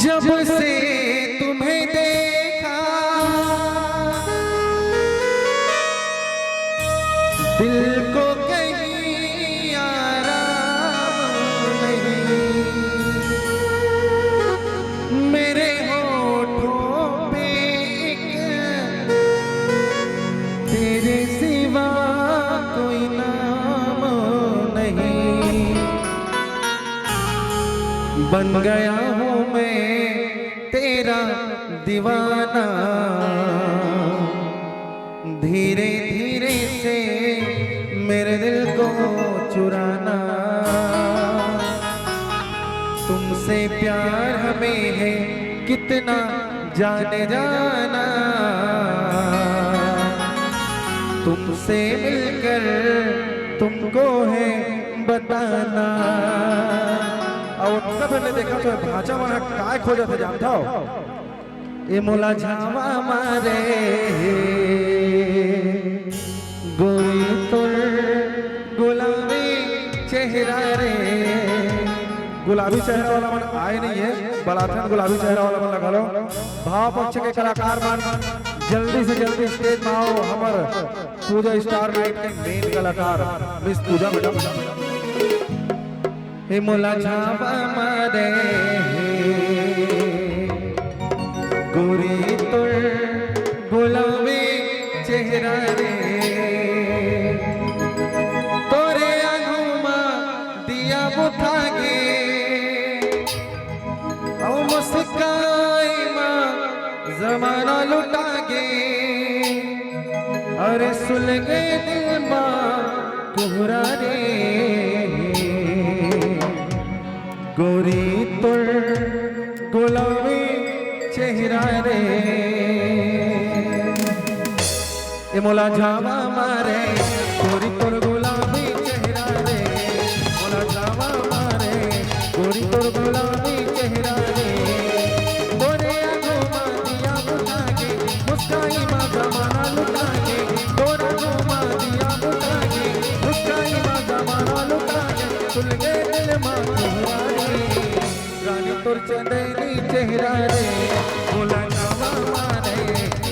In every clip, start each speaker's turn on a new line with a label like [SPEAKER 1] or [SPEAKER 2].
[SPEAKER 1] जब से तुम्हें देखा दिल को कहीं आराम नहीं, मेरे होठों पे एक तेरे सिवा कोई नाम नहीं। बन गया हूँ मैं तेरा दीवाना, धीरे धीरे से मेरे दिल को चुराना। तुमसे प्यार हमें है कितना जाने जाना, तुमसे मिलकर तुमको है बताना।
[SPEAKER 2] और तब मैंने देखा तो भाचा माना काय खोजा थे जानता हो?
[SPEAKER 1] ए मोला झावा मारे गोरी तोर गुलाबी चेहरा रे।
[SPEAKER 2] गुलाबी चेहरा वाला मन आए नहीं है, बलाथन गुलाबी चेहरा वाला मन लगा लो। भाव पक्ष के कलाकार मन जल्दी से जल्दी स्टेज में आओ। हमारे पूजा स्टार नाइट के मेन कलाकार मिस पूजा मैडम।
[SPEAKER 1] हे मोला झावा मारे गोरी तोर गुलाबी चेहरा रे। तोरे आँखों दिया बुझा गे और मुस्काई माँ जमाना लुटा गे। अरे सुलगे दिल माँ कोहरा रे गोरी तोर गुलाबी चेहरा रे। ए मोला झावा मारे गोरी तोर गुलाबी चेहरा रे। मोला झावा मारे गोरी तोर गुलाबी चेहरा रे। तोरे आँखों माँ दिया बुझा के मुस्काई माँ जमाना लुटा के। तोरा आँखों माँ दिया बुझा के मुस्काई माँ जमाना लुटा के। खुल गए दिल माँ कोहरा रे रानी तोर चंदेली चेहरा रे। मोला झावा मारे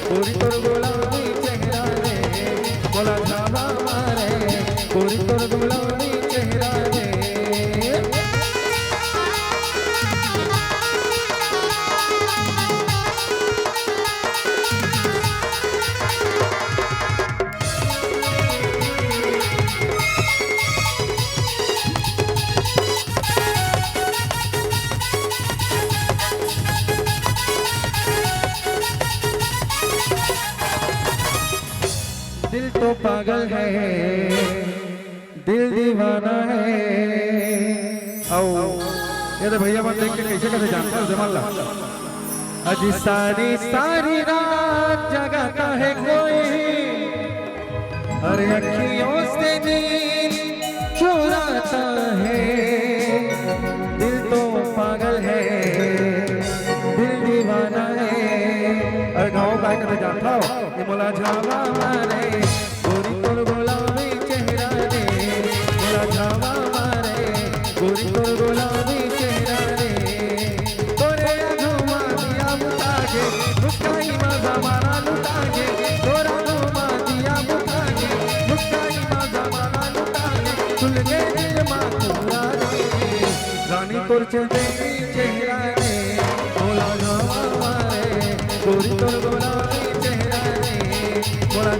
[SPEAKER 1] गोरी तोर गुलाबी चेहरा रे। मोला झावा मारे गोरी तोर गुलाबी चेहरा रे। दिल तो पागल है दिल दीवाना है।
[SPEAKER 2] आओ ये तो भैया मन देख के कैसे कैसे जानता है जमाल ला।
[SPEAKER 1] अजी सारी सारी रात जगाता है कोई, अरे अखियों से नींद चुराता है। दिल तो पागल है दिल दीवाना है।
[SPEAKER 2] अरे गाँव का कैसे जानता हो?
[SPEAKER 1] ये मोला झावा मारे गोरी तोर गुलाबी चेहरा रे। मोला झावा मारे गोरी तोर गुलाबी चेहरा रे। तोरे आँखों माँ दिया बुझा के मुस्काई माँ जमाना लुटा के। तोरा आँखों माँ दिया बुझा के मुस्काई माँ जमाना लुटा के। खुल गए दिल माँ कोहरा रे रानी तोर चंदेली चेहरा रे। मोला झावा मारे गोरी तोर गुलाबी चेहरा रे। मोला